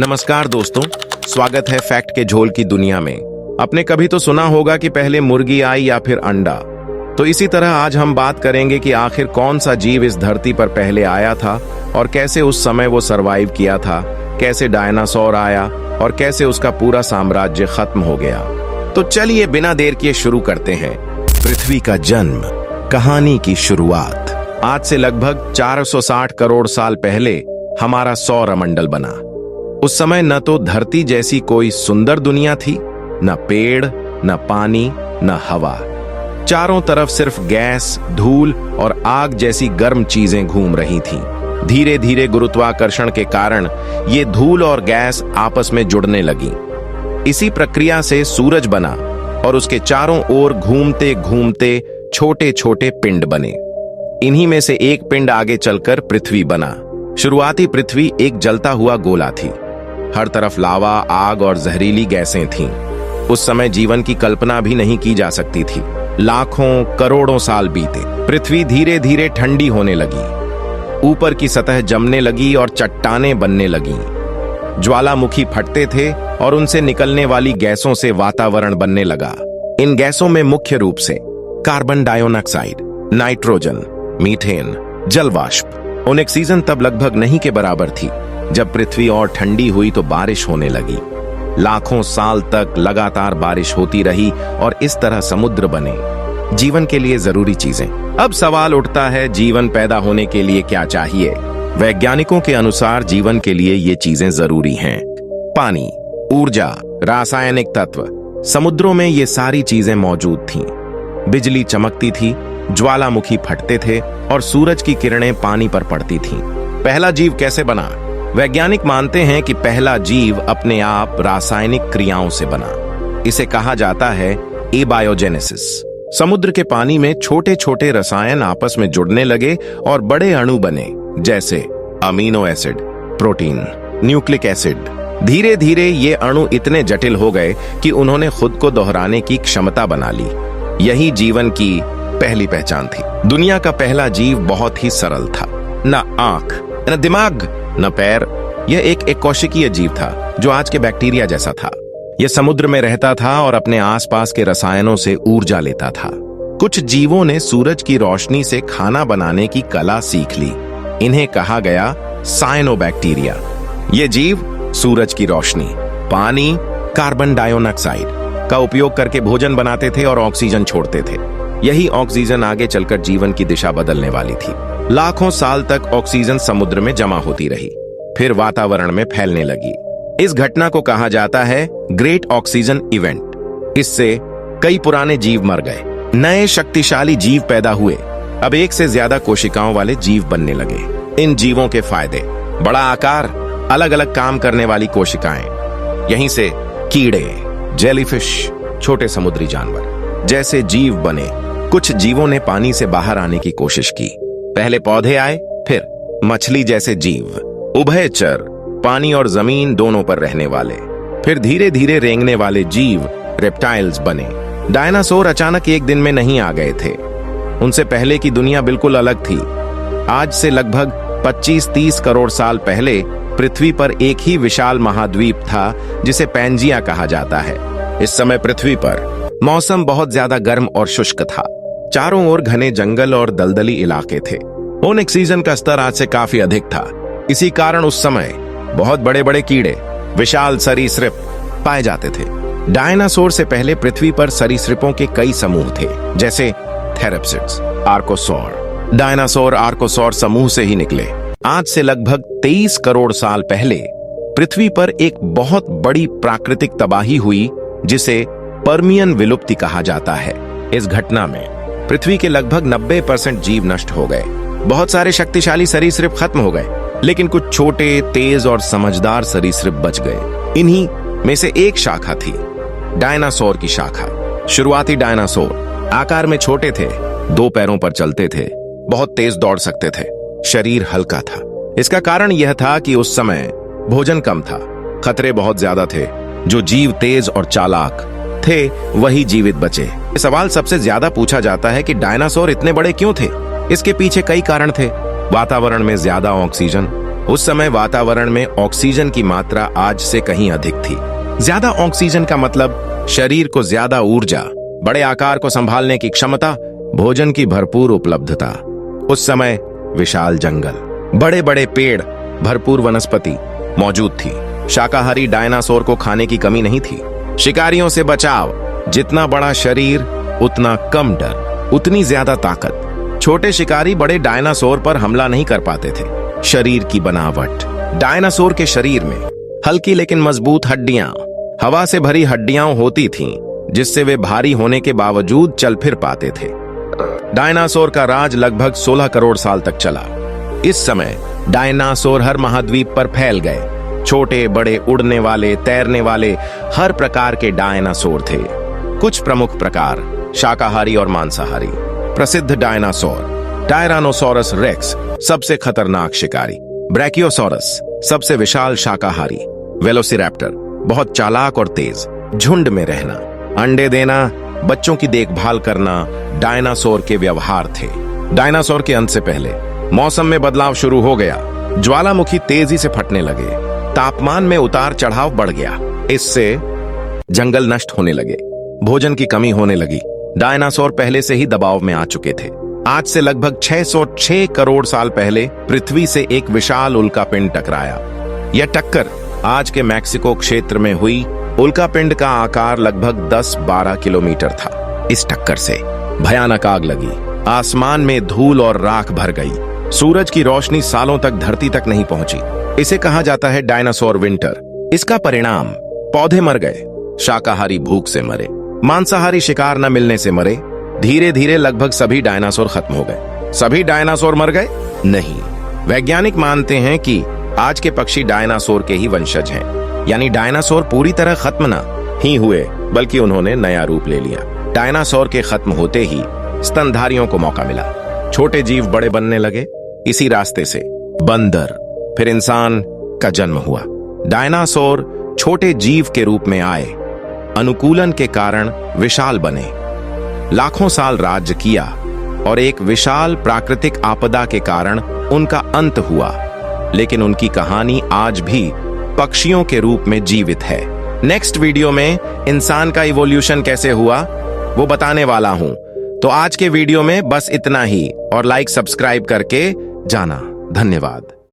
नमस्कार दोस्तों, स्वागत है फैक्ट के झोल की दुनिया में। आपने कभी तो सुना होगा कि पहले मुर्गी आई या फिर अंडा। तो इसी तरह आज हम बात करेंगे कि आखिर कौन सा जीव इस धरती पर पहले आया था और कैसे उस समय वो सरवाइव किया था, कैसे डायनासोर आया और कैसे उसका पूरा साम्राज्य खत्म हो गया। तो चलिए बिना देर किए शुरू करते हैं। पृथ्वी का जन्म, कहानी की शुरुआत। आज से लगभग 460 करोड़ साल पहले हमारा सौरमंडल बना। उस समय न तो धरती जैसी कोई सुंदर दुनिया थी, न पेड़, न पानी, न हवा। चारों तरफ सिर्फ गैस, धूल और आग जैसी गर्म चीजें घूम रही थीं। धीरे धीरे गुरुत्वाकर्षण के कारण ये धूल और गैस आपस में जुड़ने लगी। इसी प्रक्रिया से सूरज बना और उसके चारों ओर घूमते घूमते छोटे छोटे पिंड बने। इन्हीं में से एक पिंड आगे चलकर पृथ्वी बना। शुरुआती पृथ्वी एक जलता हुआ गोला थी। हर तरफ लावा, आग और जहरीली गैसें थीं। उस समय जीवन की कल्पना भी नहीं की जा सकती थी। लाखों करोड़ों साल बीते। पृथ्वी धीरे धीरे ठंडी होने लगी। ऊपर की सतह जमने लगी और चट्टानें बनने लगीं। ज्वालामुखी फटते थे और उनसे निकलने वाली गैसों से वातावरण बनने लगा। इन गैसों में मुख्य रूप से कार्बन डाइऑक्साइड, नाइट्रोजन, मीथेन, जलवाष्प और ऑक्सीजन तब लगभग नहीं के बराबर थी। जब पृथ्वी और ठंडी हुई तो बारिश होने लगी। लाखों साल तक लगातार बारिश होती रही और इस तरह समुद्र बने, जीवन के लिए जरूरी चीजें। अब सवाल उठता है, जीवन पैदा होने के लिए क्या चाहिए? वैज्ञानिकों के अनुसार जीवन के लिए ये चीजें जरूरी हैं। पानी, ऊर्जा, रासायनिक तत्व। समुद्रों में ये सारी चीजें मौजूद थीं। बिजली चमकती थी, ज्वालामुखी फटते थे और सूरज की किरणें पानी पर पड़ती थीं। पहला जीव कैसे बना? वैज्ञानिक मानते हैं कि पहला जीव अपने आप रासायनिक क्रियाओं से बना। इसे कहा जाता है एबायोजेनेसिस। समुद्र के पानी में छोटे छोटे रसायन आपस में जुड़ने लगे और बड़े अणु बने, जैसे amino acid, protein, nucleic acid. धीरे धीरे ये अणु इतने जटिल हो गए कि उन्होंने खुद को दोहराने की क्षमता बना ली। यही जीवन की पहली पहचान थी। दुनिया का पहला जीव बहुत ही सरल था। न आंख, न दिमाग, न पैर। यह एक कोशिकीय जीव था जो आज के बैक्टीरिया जैसा था। यह समुद्र में रहता था और अपने आसपास के रसायनों से ऊर्जा लेता था। कुछ जीवों ने सूरज की रोशनी से खाना बनाने की कला सीख ली। इन्हें कहा गया साइनोबैक्टीरिया। ये जीव सूरज की रोशनी, पानी, कार्बन डाइऑक्साइड का उपयोग करके भोजन बनाते थे और ऑक्सीजन छोड़ते थे। यही ऑक्सीजन आगे चलकर जीवन की दिशा बदलने वाली थी। लाखों साल तक ऑक्सीजन समुद्र में जमा होती रही, फिर वातावरण में फैलने लगी। इस घटना को कहा जाता है ग्रेट ऑक्सीजन इवेंट। इससे कई पुराने जीव मर गए, नए शक्तिशाली जीव पैदा हुए। अब एक से ज्यादा कोशिकाओं वाले जीव बनने लगे। इन जीवों के फायदे: बड़ा आकार, अलग अलग काम करने वाली कोशिकाएं। यहीं से कीड़े, जेलीफिश, छोटे समुद्री जानवर जैसे जीव बने। कुछ जीवों ने पानी से बाहर आने की कोशिश की। पहले पौधे आए, फिर मछली जैसे जीव, उभयचर, पानी और जमीन दोनों पर रहने वाले। फिर धीरे धीरे रेंगने वाले जीव, रेप्टाइल्स बने। डायनासोर अचानक एक दिन में नहीं आ गए थे। उनसे पहले की दुनिया बिल्कुल अलग थी। आज से लगभग 25-30 करोड़ साल पहले पृथ्वी पर एक ही विशाल महाद्वीप था जिसे पैंजिया कहा जाता है। इस समय पृथ्वी पर मौसम बहुत ज्यादा गर्म और शुष्क था। चारों ओर घने जंगल और दलदली इलाके थे। ऑक्सीजन का स्तर आज से काफी अधिक था। इसी कारण उस समय बहुत बड़े बड़े कीड़े, विशाल सरीसृप पाए जाते थे। डायनासोर से पहले पृथ्वी पर सरीसृपों के कई समूह थे, जैसे थेरेप्सिड्स, आर्कोसौर। डायनासोर आर्कोसौर समूह से ही निकले। आज से लगभग 23 करोड़ साल पहले पृथ्वी पर एक बहुत बड़ी प्राकृतिक तबाही हुई जिसे पर्मियन विलुप्ति कहा जाता है। इस घटना में पृथ्वी के लगभग 90% जीव नष्ट हो गए। बहुत सारे शक्तिशाली सरीसृप खत्म हो गए, लेकिन कुछ छोटे, तेज और समझदार सरीसृप बच गए। इन्हीं में से एक शाखा थी डायनासोर की शाखा। शुरुआती डायनासोर आकार में छोटे थे, 2 पैरों पर चलते थे, बहुत तेज दौड़ सकते थे, शरीर हल्का था। इसका कारण यह था कि उस समय भोजन कम था, खतरे बहुत ज्यादा थे। जो जीव तेज और चालाक थे वही जीवित बचे। ये सवाल सबसे ज्यादा पूछा जाता है कि डायनासोर इतने बड़े क्यों थे? इसके पीछे कई कारण थे। वातावरण में ज्यादा ऑक्सीजन, उस समय वातावरण में ऑक्सीजन की मात्रा आज से कहीं अधिक थी। ज्यादा ऑक्सीजन का मतलब शरीर को ज्यादा ऊर्जा, बड़े आकार को संभालने की क्षमता, भोजन की भरपूर उपलब्धता। उस समय विशाल जंगल, बड़े बड़े पेड़, भरपूर वनस्पति मौजूद थी। शाकाहारी डायनासोर को खाने की कमी नहीं थी। शिकारियों से बचाव, जितना बड़ा शरीर उतना कम डर, उतनी ज्यादा ताकत। छोटे शिकारी बड़े डायनासोर पर हमला नहीं कर पाते थे। शरीर की बनावट, डायनासोर के शरीर में हल्की लेकिन मजबूत हड्डियां, हवा से भरी हड्डियां होती थीं, जिससे वे भारी होने के बावजूद चल फिर पाते थे। डायनासोर का राज लगभग 16 करोड़ साल तक चला। इस समय डायनासोर हर महाद्वीप पर फैल गए। छोटे बड़े, उड़ने वाले, तैरने वाले, हर प्रकार के डायनासोर थे। कुछ प्रमुख प्रकार: शाकाहारी और मांसाहारी। प्रसिद्ध डायनासोर: टायरानोसोरस रेक्स, सबसे खतरनाक शिकारी। ब्रैकियोसोरस, सबसे विशाल शाकाहारी। वेलोसिरैप्टर, बहुत चालाक और तेज। झुंड में रहना, अंडे देना, बच्चों की देखभाल करना डायनासोर के व्यवहार थे। डायनासोर के अंत से पहले मौसम में बदलाव शुरू हो गया। ज्वालामुखी तेजी से फटने लगे, तापमान में उतार चढ़ाव बढ़ गया। इससे जंगल नष्ट होने लगे, भोजन की कमी होने लगी। डायनासोर पहले से ही दबाव में आ चुके थे। आज से लगभग 606 करोड़ साल पहले पृथ्वी से एक विशाल उल्कापिंड टकराया। यह टक्कर आज के मैक्सिको क्षेत्र में हुई। उल्कापिंड का आकार लगभग 10-12 किलोमीटर था। इस टक्कर से भयानक आग लगी, आसमान में धूल और राख भर गई। सूरज की रोशनी सालों तक धरती तक नहीं पहुंची। इसे कहा जाता है डायनासोर विंटर। इसका परिणाम: पौधे मर गए, शाकाहारी भूख से मरे, मांसाहारी शिकार न मिलने से मरे। धीरे धीरे लगभग सभी डायनासोर खत्म हो गए। सभी डायनासोर मर गए? नहीं। वैज्ञानिक मानते हैं कि आज के पक्षी डायनासोर के ही वंशज हैं। यानी डायनासोर पूरी तरह खत्म ना ही हुए, बल्कि उन्होंने नया रूप ले लिया। डायनासोर के खत्म होते ही स्तनधारियों को मौका मिला। छोटे जीव बड़े बनने लगे। इसी रास्ते से बंदर, फिर इंसान का जन्म हुआ। डायनासोर छोटे जीव के रूप में आए, अनुकूलन के कारण विशाल बने, लाखों साल राज्य किया और एक विशाल प्राकृतिक आपदा के कारण उनका अंत हुआ। लेकिन उनकी कहानी आज भी पक्षियों के रूप में जीवित है। नेक्स्ट वीडियो में इंसान का इवोल्यूशन कैसे हुआ वो बताने वाला हूं। तो आज के वीडियो में बस इतना ही, और लाइक सब्सक्राइब करके जाना। धन्यवाद।